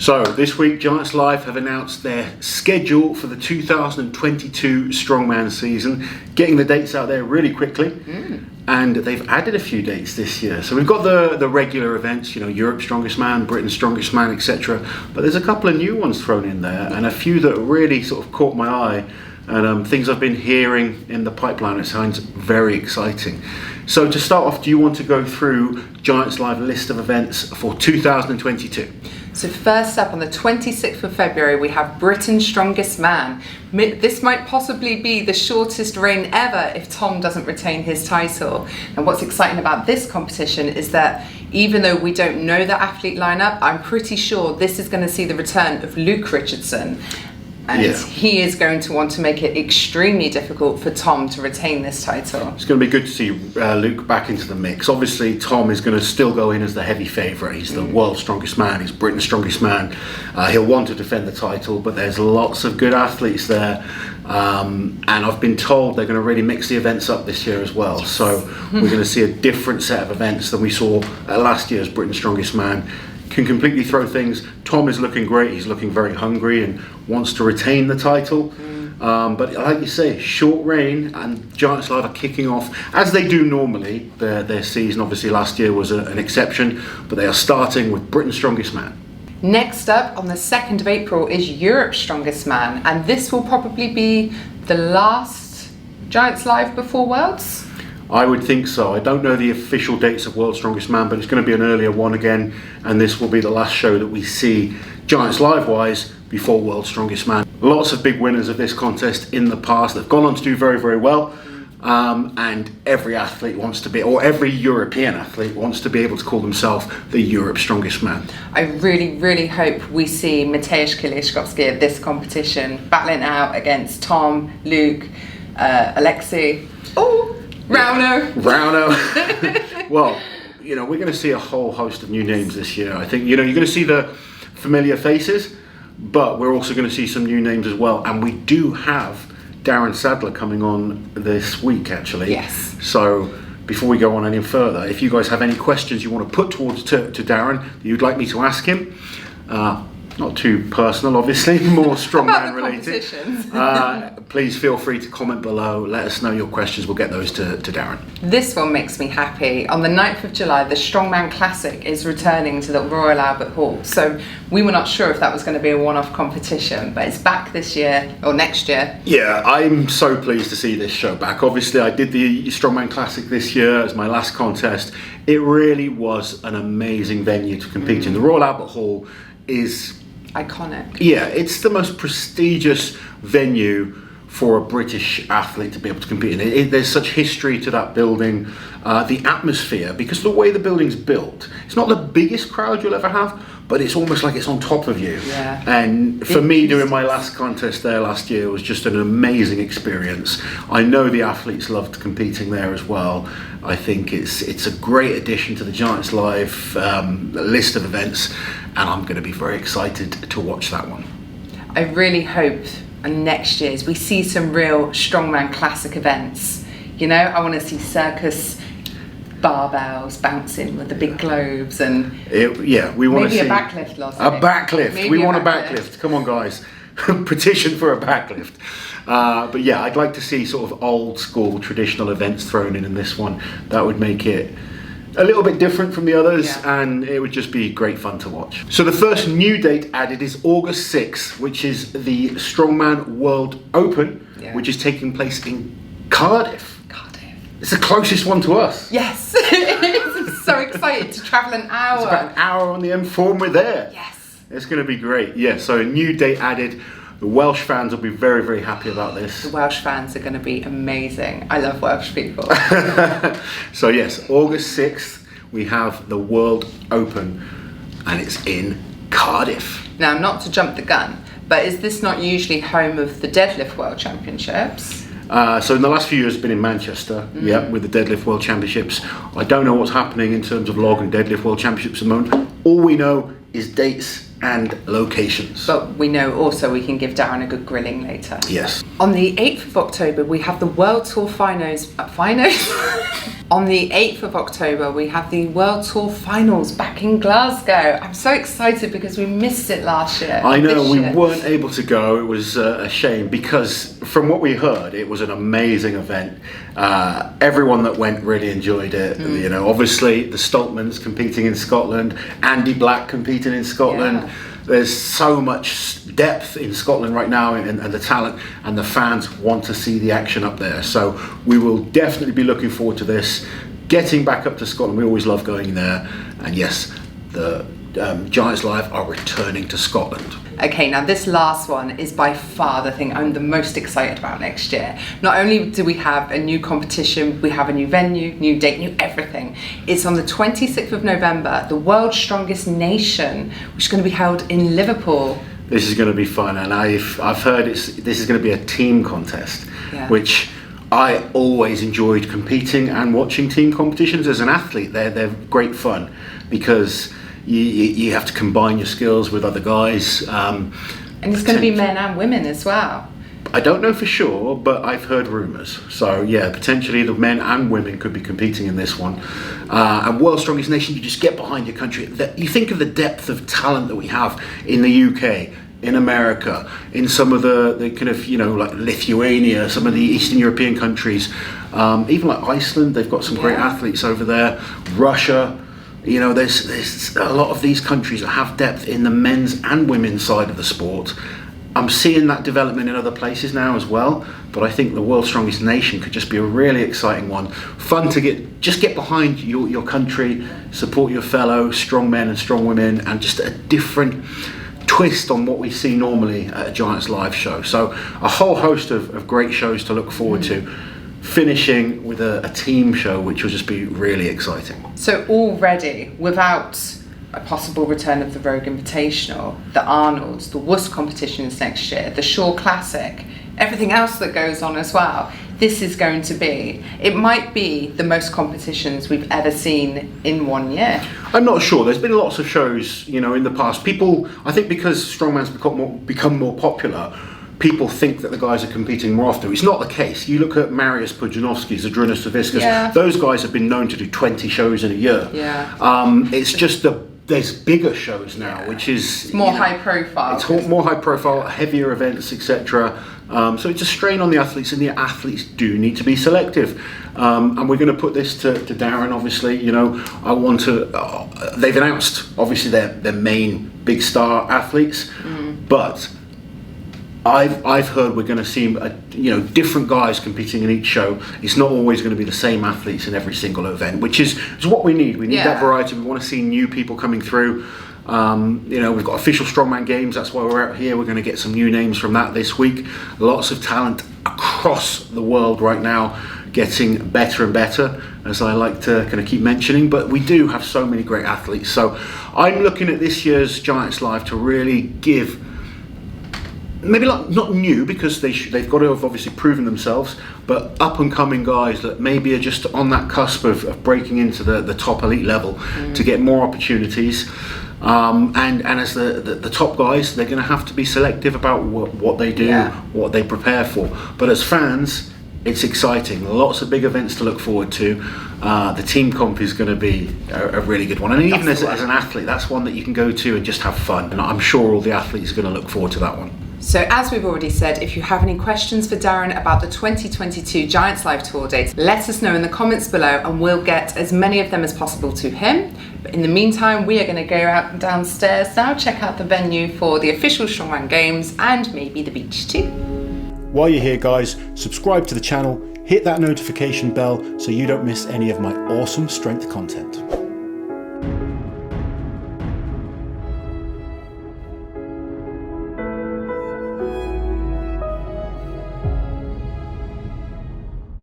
So this week Giants Live have announced their schedule for the 2022 Strongman season, getting the dates out there really quickly. And they've added a few dates this year. So we've got the regular events, you know, Europe's Strongest Man, Britain's Strongest Man, etc. But there's a couple of new ones thrown in there, and a few that really sort of caught my eye, and things I've been hearing in the pipeline. It sounds very exciting. So to start off, do you want to go through Giants Live list of events for 2022? So first up, on the 26th of February, we have Britain's Strongest Man. This might possibly be the shortest reign ever if Tom doesn't retain his title. And what's exciting about this competition is that even though we don't know the athlete lineup, I'm pretty sure this is going to see the return of Luke Richardson. And he is going to want to make it extremely difficult for Tom to retain this title. It's going to be good to see Luke back into the mix. Obviously, Tom is going to still go in as the heavy favourite. He's the world's strongest man. He's Britain's strongest man. He'll want to defend the title, but there's lots of good athletes there. And I've been told they're going to really mix the events up this year as well. Yes. So we're going to see a different set of events than we saw at last year's Britain's Strongest Man. Can completely throw things. Tom is looking great. He's looking very hungry and wants to retain the title. But like you say, short reign, and Giants Live are kicking off as they do normally their season. Obviously last year was an exception, but they are starting with Britain's Strongest Man. Next up, on the 2nd of April, is Europe's Strongest Man, and this will probably be the last Giants Live before Worlds. I would think so. I don't know the official dates of World's Strongest Man, but it's going to be an earlier one again, and this will be the last show that we see Giants Live-wise before World's Strongest Man. Lots of big winners of this contest in the past that have gone on to do very, very well, and every athlete wants to be, or every European athlete wants to be able to call themselves the Europe's Strongest Man. I really, really hope we see Mateusz Kieliszkowski at this competition, battling out against Tom, Luke, Alexei. Rauno. Well, you know, we're going to see a whole host of new names this year. I think, you know, you're going to see the familiar faces, but we're also going to see some new names as well. And we do have Darren Sadler coming on this week, actually. Yes. So before we go on any further, if you guys have any questions you want to put towards to Darren that you'd like me to ask him, not too personal, obviously, more strongman related. Please feel free to comment below. Let us know your questions. We'll get those to Darren. This one makes me happy. On the 9th of July, the Strongman Classic is returning to the Royal Albert Hall. So we were not sure if that was going to be a one-off competition, but it's back this year, or next year. Yeah, I'm so pleased to see this show back. Obviously, I did the Strongman Classic this year as my last contest. It really was an amazing venue to compete in. The Royal Albert Hall is iconic. Yeah, it's the most prestigious venue for a British athlete to be able to compete in. There's such history to that building, the atmosphere, because the way the building's built, it's not the biggest crowd you'll ever have, but it's almost like it's on top of you. Yeah. And for me, doing my last contest there last year was just an amazing experience. I know the athletes loved competing there as well. I think it's a great addition to the Giants Live list of events, and I'm going to be very excited to watch that one. I really hope next year's we see some real Strongman Classic events. You know, I want to see circus barbells bouncing with the big globes, and we want to see a backlift. A backlift. We want a backlift. Come on, guys, petition for a backlift. But yeah, I'd like to see sort of old school traditional events thrown in this one. That would make it a little bit different from the others, and it would just be great fun to watch. So the first new date added is August 6th, which is the Strongman World Open, which is taking place in Cardiff. It's the closest one to us. Yes. I'm so excited to travel an hour. It's about an hour on the M4 and we're there. Yes. It's going to be great. Yeah, so a new date added. The Welsh fans will be very, very happy about this. The Welsh fans are going to be amazing. I love Welsh people. So yes, August 6th, we have the World Open, and it's in Cardiff. Now, not to jump the gun, but is this not usually home of the Deadlift World Championships? So in the last few years, it's been in Manchester, with the Deadlift World Championships. I don't know what's happening in terms of log and Deadlift World Championships at the moment. All we know is dates and locations. But we know also we can give Darren a good grilling later. Yes. On the 8th of October, we have the World Tour Finals. On the 8th of October, we have the World Tour Finals back in Glasgow. I'm so excited because we missed it last year. I know, we weren't able to go. It was a shame because from what we heard, it was an amazing event. Everyone that went really enjoyed it. You know, obviously the Stoltmans competing in Scotland, Andy Black competing in Scotland. Yeah. There's so much depth in Scotland right now, and the talent, and the fans want to see the action up there. So we will definitely be looking forward to this. Getting back up to Scotland, we always love going there. And yes, the Giants Live are returning to Scotland. Okay, now this last one is by far the thing I'm the most excited about next year. Not only do we have a new competition, we have a new venue, new date, new everything. It's on the 26th of November, the World's Strongest Nation, which is going to be held in Liverpool. This is going to be fun, and I've heard this is going to be a team contest, which I always enjoyed competing and watching team competitions as an athlete. They're great fun because you have to combine your skills with other guys. And it's going to be men and women as well. I don't know for sure, but I've heard rumours. So yeah, potentially the men and women could be competing in this one. And World's Strongest Nation, you just get behind your country. You think of the depth of talent that we have in the UK, in America, in some of the kind of, you know, like Lithuania, some of the Eastern European countries, even like Iceland, they've got some great athletes over there. Russia. You know, there's a lot of these countries that have depth in the men's and women's side of the sport. I'm seeing that development in other places now as well, but I think the World's Strongest Nation could just be a really exciting one. Fun to get behind your country, support your fellow strong men and strong women, and just a different twist on what we see normally at a Giants Live show. So a whole host of great shows to look forward to. Finishing with a team show, which will just be really exciting. So already, without a possible return of the Rogue Invitational, the Arnolds, the Worcester competitions next year, the Shaw Classic, everything else that goes on as well, this is going to be, it might be the most competitions we've ever seen in 1 year. I'm not sure. There's been lots of shows, you know, in the past. People, I think because strongman's become more popular, people think that the guys are competing more often. It's not the case. You look at Mariusz Pudzianowski's, Adrianas Saviskas, those guys have been known to do 20 shows in a year. It's just there's bigger shows now, which is... It's more high profile. It's more high profile, heavier events, etc. So it's a strain on the athletes, and the athletes do need to be selective. And we're going to put this to Darren, obviously. You know, I want to... they've announced, obviously, their main big star athletes, but... I've heard we're going to see different guys competing in each show. It's not always going to be the same athletes in every single event, which is what we need. We need that variety. We want to see new people coming through. We've got official Strongman Games. That's why we're out here. We're going to get some new names from that this week. Lots of talent across the world right now, getting better and better, as I like to kind of keep mentioning. But we do have so many great athletes. So I'm looking at this year's Giants Live to really give... maybe not new, because they've got to have obviously proven themselves, but up and coming guys that maybe are just on that cusp of breaking into the top elite level to get more opportunities. And as the top guys, they're going to have to be selective about what they do, what they prepare for. But as fans, it's exciting. Lots of big events to look forward to. The team comp is going to be a really good one. And even as an athlete, that's one that you can go to and just have fun. And I'm sure all the athletes are going to look forward to that one. So as we've already said, if you have any questions for Darren about the 2022 Giants Live Tour dates, let us know in the comments below and we'll get as many of them as possible to him. But in the meantime, we are going to go out downstairs now, check out the venue for the official Strongman Games and maybe the beach too. While you're here, guys, subscribe to the channel, hit that notification bell so you don't miss any of my awesome strength content.